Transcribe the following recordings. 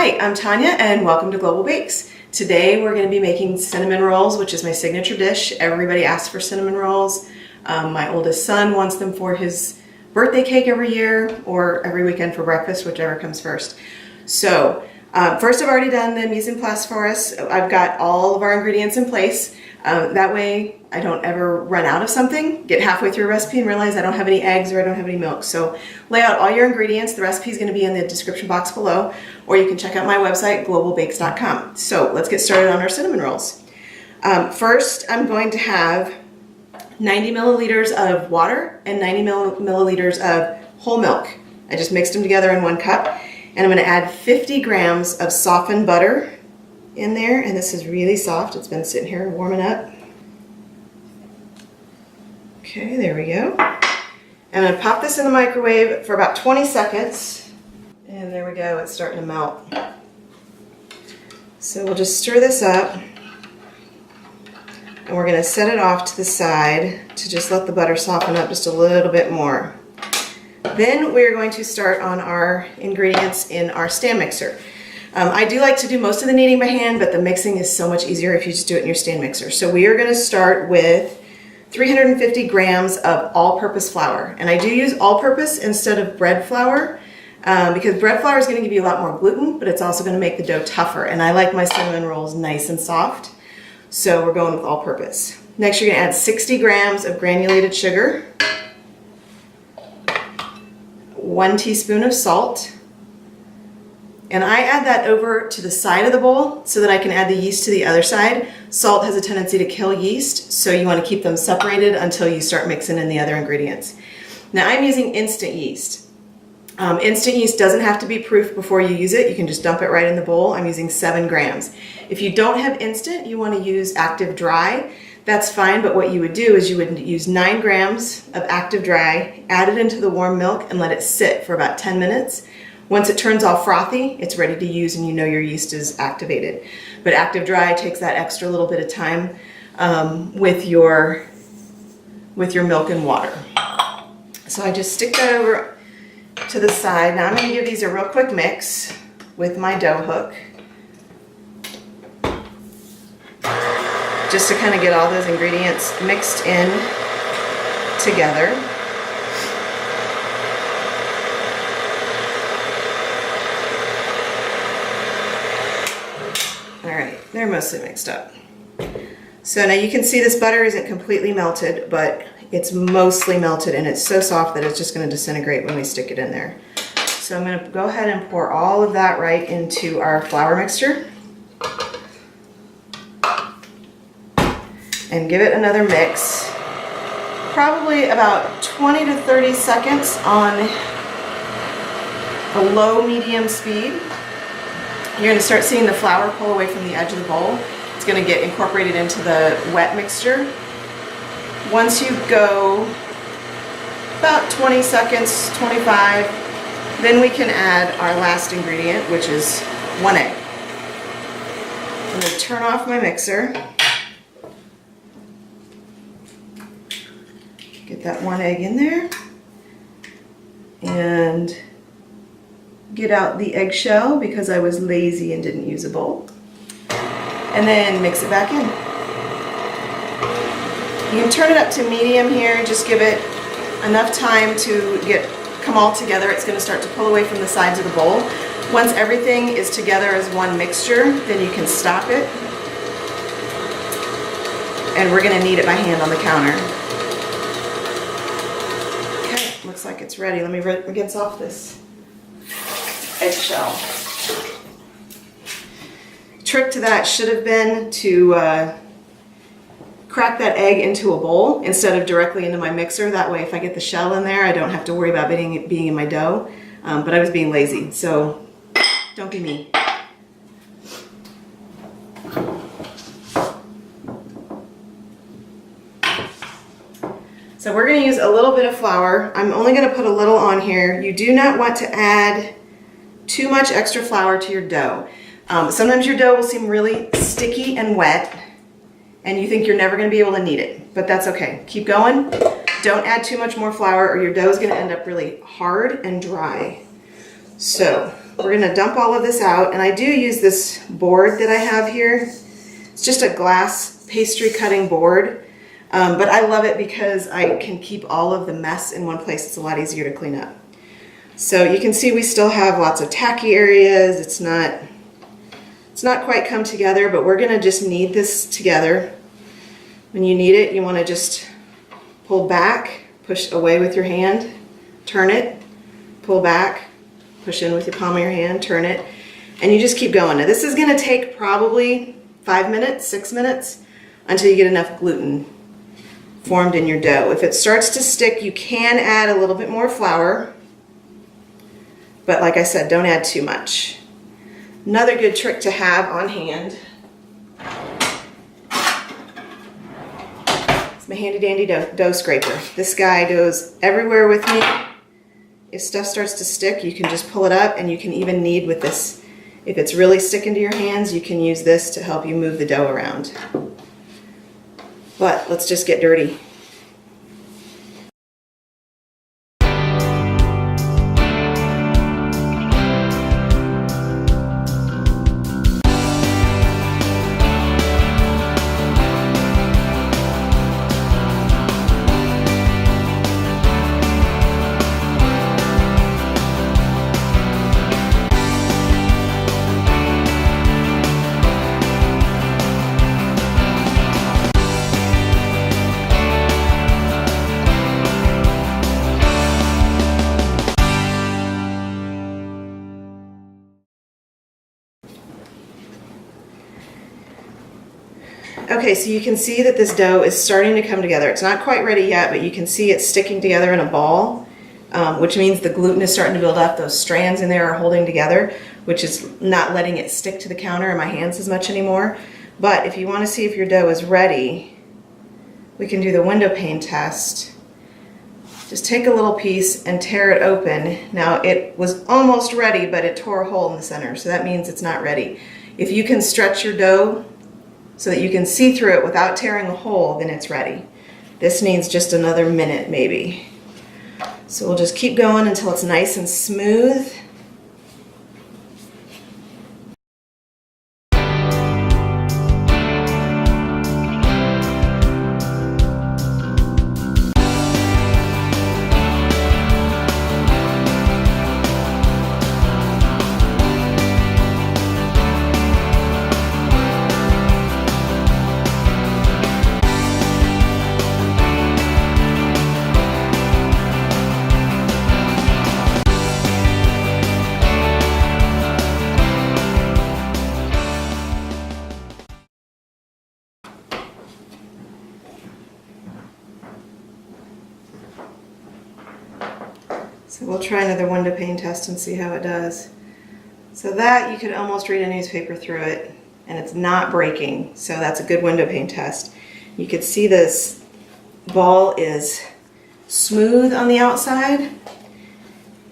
Hi, I'm Tanya and welcome to Global Bakes. Today we're going to be making cinnamon rolls, which is my signature dish. Everybody asks for cinnamon rolls. My oldest son wants them for his birthday cake every year or every weekend for breakfast, whichever comes first. So first, I've already done the mise en place for us. I've got all of our ingredients in place. That way I don't ever run out of something, get halfway through a recipe and realize I don't have any eggs or I don't have any milk. So lay out all your ingredients. The recipe is going to be in the description box below, or you can check out my website, globalbakes.com. So let's get started on our cinnamon rolls. First, I'm going to have 90 milliliters of water and 90 milliliters of whole milk. I just mixed them together in 1 cup. And I'm going to add 50 grams of softened butter in there. And this is really soft. It's been sitting here warming up. Okay, there we go. I'm going to pop this in the microwave for about 20 seconds. And there we go. It's starting to melt. So we'll just stir this up. And we're going to set it off to the side to just let the butter soften up just a little bit more. Then we're going to start on our ingredients in our stand mixer. I do like to do most of the kneading by hand, but the mixing is so much easier if you just do it in your stand mixer. So we are going to start with 350 grams of all-purpose flour. And I do use all-purpose instead of bread flour because bread flour is going to give you a lot more gluten, but it's also going to make the dough tougher. And I like my cinnamon rolls nice and soft, so we're going with all-purpose. Next, you're going to add 60 grams of granulated sugar, 1 teaspoon of salt, and I add that over to the side of the bowl so that I can add the yeast to the other side. Salt has a tendency to kill yeast, so you want to keep them separated until you start mixing in the other ingredients. Now I'm using instant yeast. Instant yeast doesn't have to be proof before you use it. You can just dump it right in the bowl. I'm using 7 grams. If you don't have instant, you want to use active dry. That's fine, but what you would do is you would use 9 grams of active dry, add it into the warm milk, and let it sit for about 10 minutes. Once it turns all frothy, it's ready to use and you know your yeast is activated. But active dry takes that extra little bit of time with your milk and water. So I just stick that over to the side. Now I'm going to give these a real quick mix with my dough hook, just to kind of get all those ingredients mixed in together. All right, they're mostly mixed up. So now you can see this butter isn't completely melted, but it's mostly melted and it's so soft that it's just going to disintegrate when we stick it in there. So I'm going to go ahead and pour all of that right into our flour mixture and give it another mix. Probably about 20 to 30 seconds on a low-medium speed. You're going to start seeing the flour pull away from the edge of the bowl. It's going to get incorporated into the wet mixture. Once you go about 20 seconds, 25, then we can add our last ingredient, which is 1 egg. I'm going to turn off my mixer. Get that 1 egg in there. And get out the eggshell because I was lazy and didn't use a bowl. And then mix it back in. You can turn it up to medium here, just give it enough time to come all together. It's going to start to pull away from the sides of the bowl. Once everything is together as one mixture, then you can stop it. And we're going to knead it by hand on the counter. Okay, looks like it's ready. Let me rinse off this eggshell. Trick to that should have been to crack that egg into a bowl instead of directly into my mixer. That way if I get the shell in there, I don't have to worry about being in my dough. But I was being lazy, so don't be me. So we're going to use a little bit of flour. I'm only going to put a little on here. You do not want to add too much extra flour to your dough. Sometimes your dough will seem really sticky and wet and you think you're never going to be able to knead it, but that's okay. Keep going. Don't add too much more flour or your dough is going to end up really hard and dry. So we're gonna dump all of this out, and I do use this board that I have here. It's just a glass pastry cutting board, but I love it because I can keep all of the mess in one place. It's a lot easier to clean up. So you can see we still have lots of tacky areas. It's not quite come together, but we're gonna just knead this together. When you knead it, you wanna just pull back, push away with your hand, turn it, pull back, push in with your palm of your hand, turn it, and you just keep going. Now this is gonna take probably 5 minutes, 6 minutes, until you get enough gluten formed in your dough. If it starts to stick, you can add a little bit more flour, but like I said, don't add too much. Another good trick to have on hand is my handy dandy dough scraper. This guy goes everywhere with me. If stuff starts to stick, you can just pull it up, and you can even knead with this. If it's really sticking to your hands, you can use this to help you move the dough around. But let's just get dirty. Okay, so you can see that this dough is starting to come together. It's not quite ready yet, but you can see it's sticking together in a ball, which means the gluten is starting to build up. Those strands in there are holding together, which is not letting it stick to the counter in my hands as much anymore. But if you want to see if your dough is ready, we can do the window pane test. Just take a little piece and tear it open. Now it was almost ready, but it tore a hole in the center, so that means it's not ready. If you can stretch your dough so that you can see through it without tearing a hole, then it's ready. This needs just another minute maybe. So we'll just keep going until it's nice and smooth. So we'll try another window pane test and see how it does. So that, you could almost read a newspaper through it, and it's not breaking. So that's a good window pane test. You could see this ball is smooth on the outside.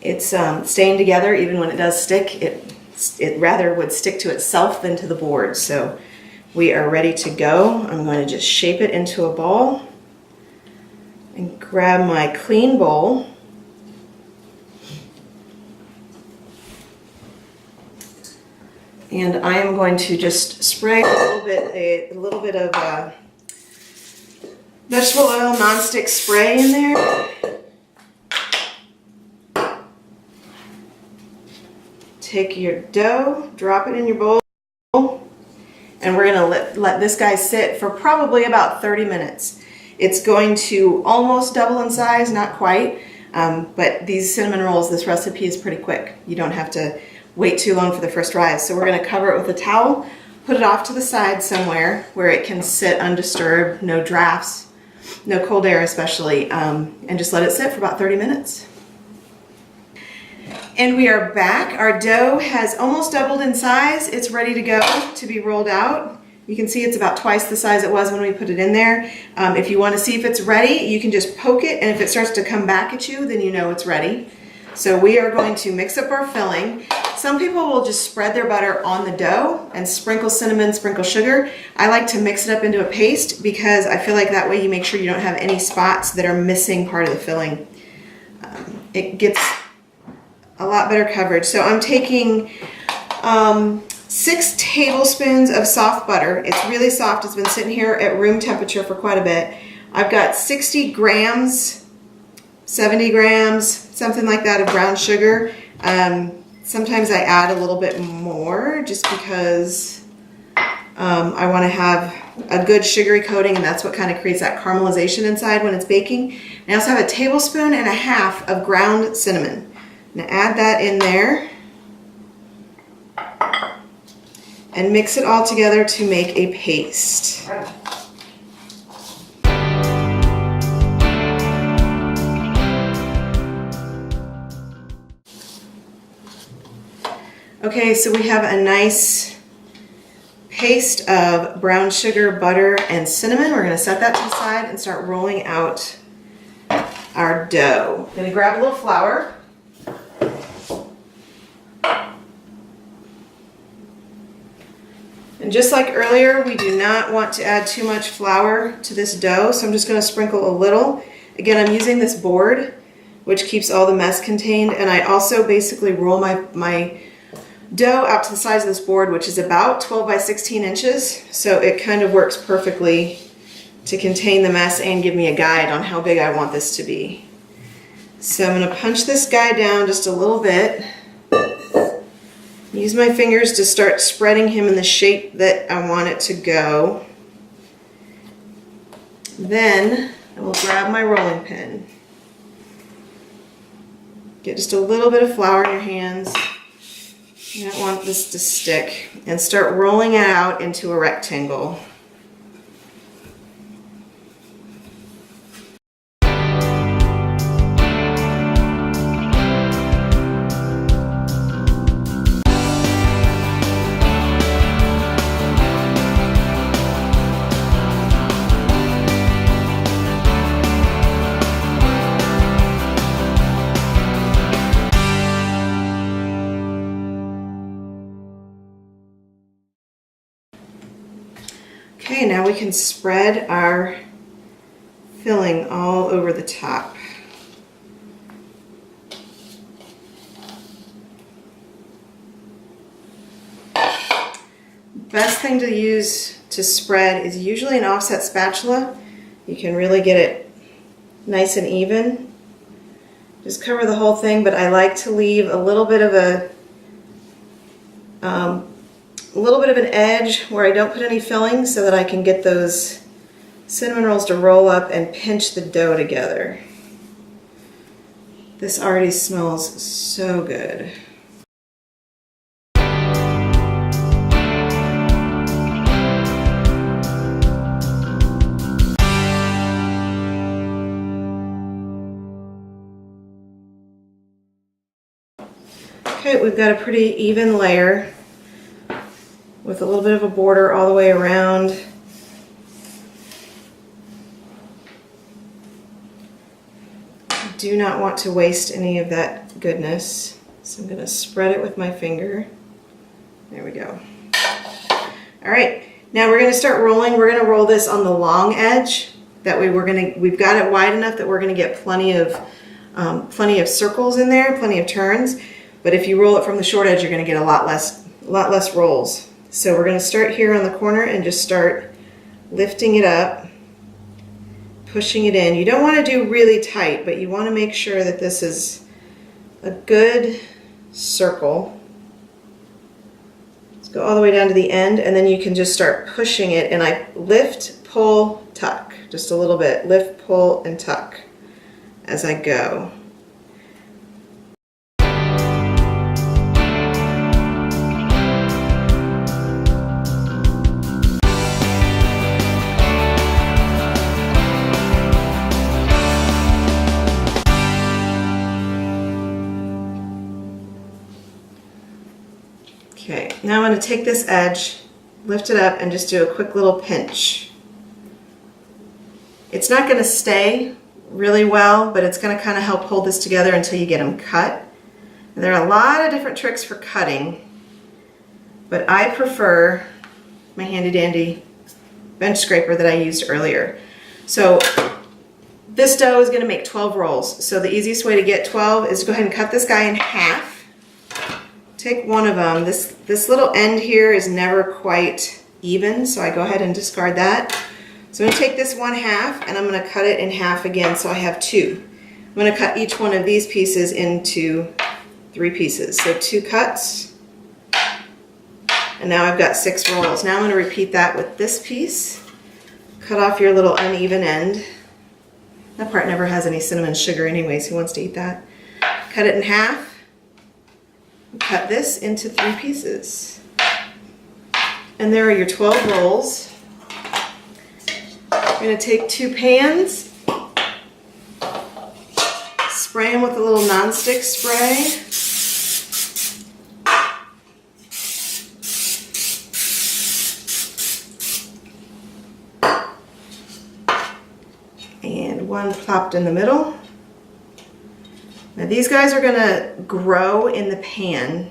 It's staying together even when it does stick. It rather would stick to itself than to the board. So we are ready to go. I'm going to just shape it into a ball and grab my clean bowl. And I am going to just spray a little bit of vegetable oil nonstick spray in there. Take your dough, drop it in your bowl, and we're gonna let this guy sit for probably about 30 minutes. It's going to almost double in size, not quite, but these cinnamon rolls, this recipe is pretty quick. You don't have to wait too long for the first rise. So we're gonna cover it with a towel, put it off to the side somewhere where it can sit undisturbed, no drafts, no cold air especially, and just let it sit for about 30 minutes. And we are back. Our dough has almost doubled in size. It's ready to go to be rolled out. You can see it's about twice the size it was when we put it in there. If you want to see if it's ready, you can just poke it, and if it starts to come back at you, then you know it's ready. So we are going to mix up our filling. Some people will just spread their butter on the dough and sprinkle cinnamon, sprinkle sugar. I like to mix it up into a paste because I feel like that way you make sure you don't have any spots that are missing part of the filling. It gets a lot better coverage. So I'm taking 6 tablespoons of soft butter. It's really soft. It's been sitting here at room temperature for quite a bit. I've got 60 grams, 70 grams, something like that of brown sugar. Sometimes I add a little bit more just because I want to have a good sugary coating, and that's what kind of creates that caramelization inside when it's baking. And I also have a tablespoon and a half of ground cinnamon. Now add that in there and mix it all together to make a paste. Okay, so we have a nice paste of brown sugar, butter, and cinnamon. We're going to set that to the side and start rolling out our dough. I'm going to grab a little flour. And just like earlier, we do not want to add too much flour to this dough, so I'm just going to sprinkle a little. Again, I'm using this board, which keeps all the mess contained, and I also basically roll my dough out to the size of this board, which is about 12 by 16 inches, so it kind of works perfectly to contain the mess and give me a guide on how big I want this to be. So I'm going to punch this guy down just a little bit. Use my fingers to start spreading him in the shape that I want it to go. Then I will grab my rolling pin. Get just a little bit of flour in your hands. You don't want this to stick, and start rolling it out into a rectangle. Okay, now we can spread our filling all over the top. Best thing to use to spread is usually an offset spatula. You can really get it nice and even. Just cover the whole thing, but I like to leave a little bit of an edge where I don't put any filling so that I can get those cinnamon rolls to roll up and pinch the dough together. This already smells so good. Okay, we've got a pretty even layer with a little bit of a border all the way around. Do not want to waste any of that goodness, so I'm going to spread it with my finger. There we go. All right, now we're going to start rolling. We're going to roll this on the long edge. That way we've got it wide enough that we're going to get plenty of circles in there, plenty of turns. But if you roll it from the short edge, you're going to get a lot less rolls. So we're going to start here on the corner and just start lifting it up, pushing it in. You don't want to do really tight, but you want to make sure that this is a good circle. Let's go all the way down to the end, and then you can just start pushing it. And I lift, pull, tuck, just a little bit. Lift, pull, and tuck as I go. Okay, now I'm going to take this edge, lift it up, and just do a quick little pinch. It's not going to stay really well, but it's going to kind of help hold this together until you get them cut. And there are a lot of different tricks for cutting, but I prefer my handy dandy bench scraper that I used earlier. So this dough is going to make 12 rolls. So the easiest way to get 12 is to go ahead and cut this guy in half. take one of them. This little end here is never quite even, so I go ahead and discard that. So I'm going to take this 1/2 and I'm going to cut it in half again so I have 2. I'm going to cut each one of these pieces into 3 pieces. So 2 cuts. And now I've got 6 rolls. Now I'm going to repeat that with this piece. Cut off your little uneven end. That part never has any cinnamon sugar anyways. Who wants to eat that? Cut it in half. Cut this into 3 pieces. And there are your 12 rolls. I'm going to take 2 pans, spray them with a little nonstick spray. And one plopped in the middle. Now these guys are going to grow in the pan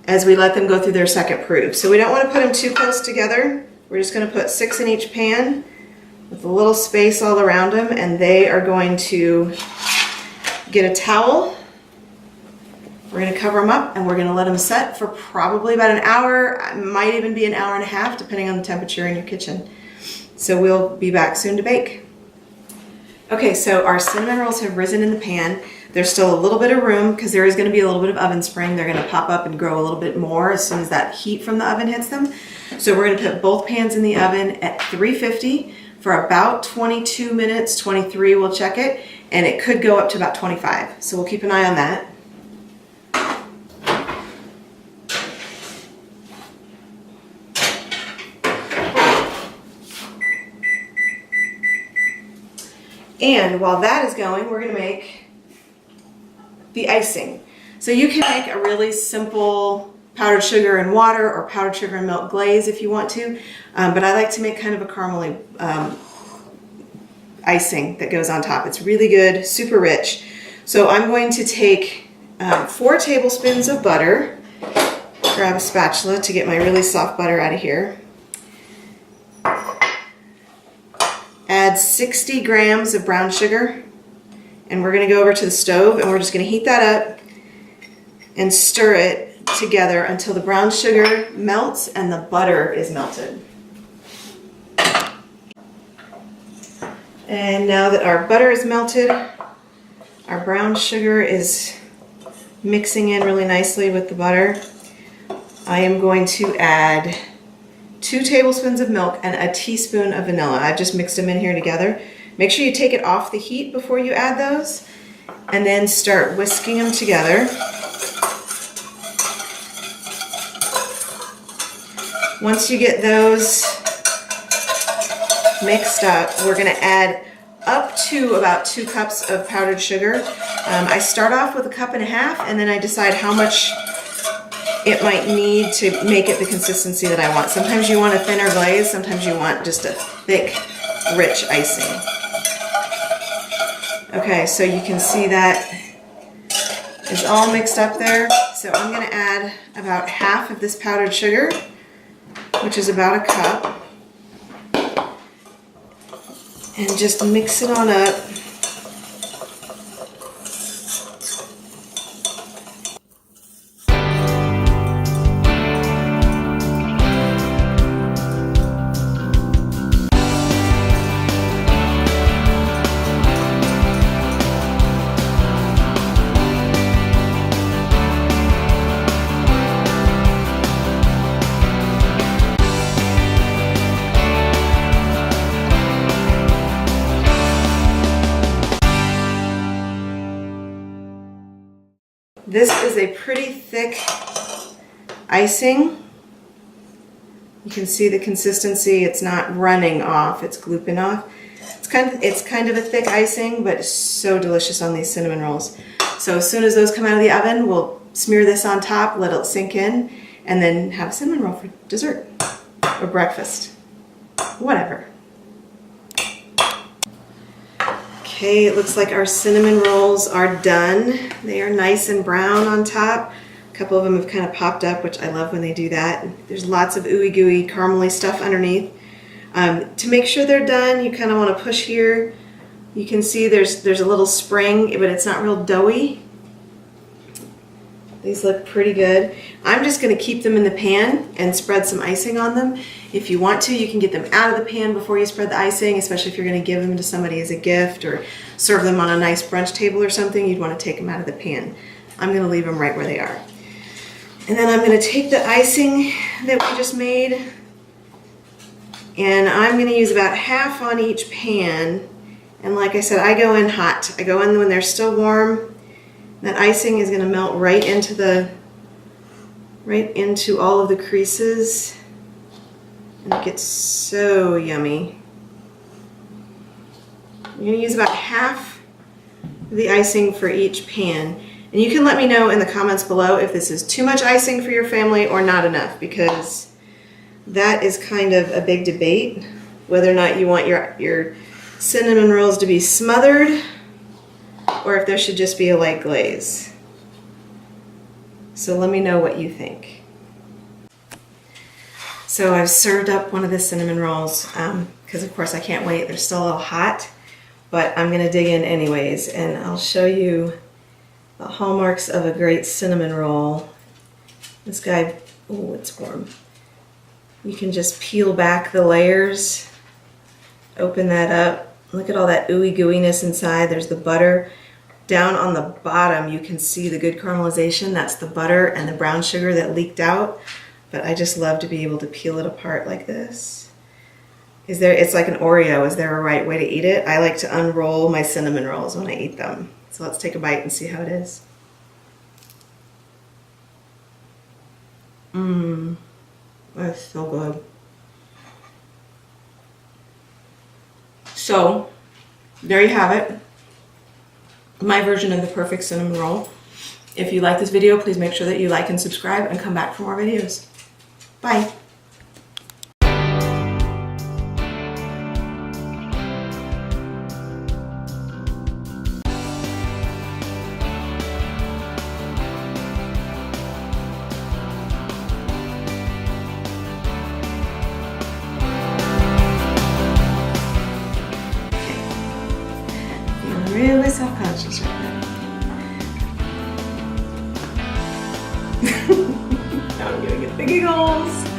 as we let them go through their second proof. So we don't want to put them too close together. We're just going to put 6 in each pan with a little space all around them, and they are going to get a towel. We're going to cover them up and we're going to let them set for probably about an hour. It might even be an hour and a half depending on the temperature in your kitchen. So we'll be back soon to bake. Okay, so our cinnamon rolls have risen in the pan. There's still a little bit of room because there is going to be a little bit of oven spring. They're going to pop up and grow a little bit more as soon as that heat from the oven hits them. So we're going to put both pans in the oven at 350 for about 22 minutes, 23, we'll check it, and it could go up to about 25. So we'll keep an eye on that. And while that is going, we're going to make the icing. So you can make a really simple powdered sugar and water or powdered sugar and milk glaze if you want to, but I like to make kind of a caramely icing that goes on top. It's really good, super rich. So I'm going to take 4 tablespoons of butter, grab a spatula to get my really soft butter out of here. Add 60 grams of brown sugar, and we're going to go over to the stove and we're just going to heat that up and stir it together until the brown sugar melts and the butter is melted. And now that our butter is melted, our brown sugar is mixing in really nicely with the butter, I am going to add 2 tablespoons of milk and a teaspoon of vanilla. I've just mixed them in here together. Make sure you take it off the heat before you add those, and then start whisking them together. Once you get those mixed up, we're going to add up to about 2 cups of powdered sugar. I start off with 1.5 cups, and then I decide how much it might need to make it the consistency that I want. Sometimes you want a thinner glaze, sometimes you want just a thick, rich icing. Okay, so you can see that it's all mixed up there. So I'm going to add about half of this powdered sugar, which is about 1 cup, and just mix it on up. This is a pretty thick icing. You can see the consistency. It's not running off, it's glooping off. It's kind of a thick icing, but it's so delicious on these cinnamon rolls. So as soon as those come out of the oven, we'll smear this on top, let it sink in, and then have a cinnamon roll for dessert or breakfast, whatever. Okay, it looks like our cinnamon rolls are done. They are nice and brown on top. A couple of them have kind of popped up, which I love when they do that. There's lots of ooey gooey caramely stuff underneath. To make sure they're done, you kind of want to push here. You can see there's a little spring, but it's not real doughy. These look pretty good. I'm just gonna keep them in the pan and spread some icing on them. If you want to, you can get them out of the pan before you spread the icing, especially if you're gonna give them to somebody as a gift or serve them on a nice brunch table or something, you'd wanna take them out of the pan. I'm gonna leave them right where they are. And then I'm gonna take the icing that we just made, and I'm gonna use about half on each pan. And like I said, I go in hot. I go in when they're still warm. That icing is gonna melt right into all of the creases. And it gets so yummy. I'm gonna use about half of the icing for each pan. And you can let me know in the comments below if this is too much icing for your family or not enough, because that is kind of a big debate, whether or not you want your cinnamon rolls to be smothered or if there should just be a light glaze. So let me know what you think. So I've served up one of the cinnamon rolls because of course I can't wait. They're still a little hot, but I'm gonna dig in anyways, and I'll show you the hallmarks of a great cinnamon roll. This guy, oh, it's warm. You can just peel back the layers, open that up. Look at all that ooey gooiness inside. There's the butter. Down on the bottom, you can see the good caramelization. That's the butter and the brown sugar that leaked out. But I just love to be able to peel it apart like this. It's like an Oreo. Is there a right way to eat it? I like to unroll my cinnamon rolls when I eat them. So let's take a bite and see how it is. Mmm, that's so good. So, there you have it. My version of the perfect cinnamon roll. If you like this video, please make sure that you like and subscribe and come back for more videos. Bye. Really self-conscious right now. Now I'm gonna get the giggles.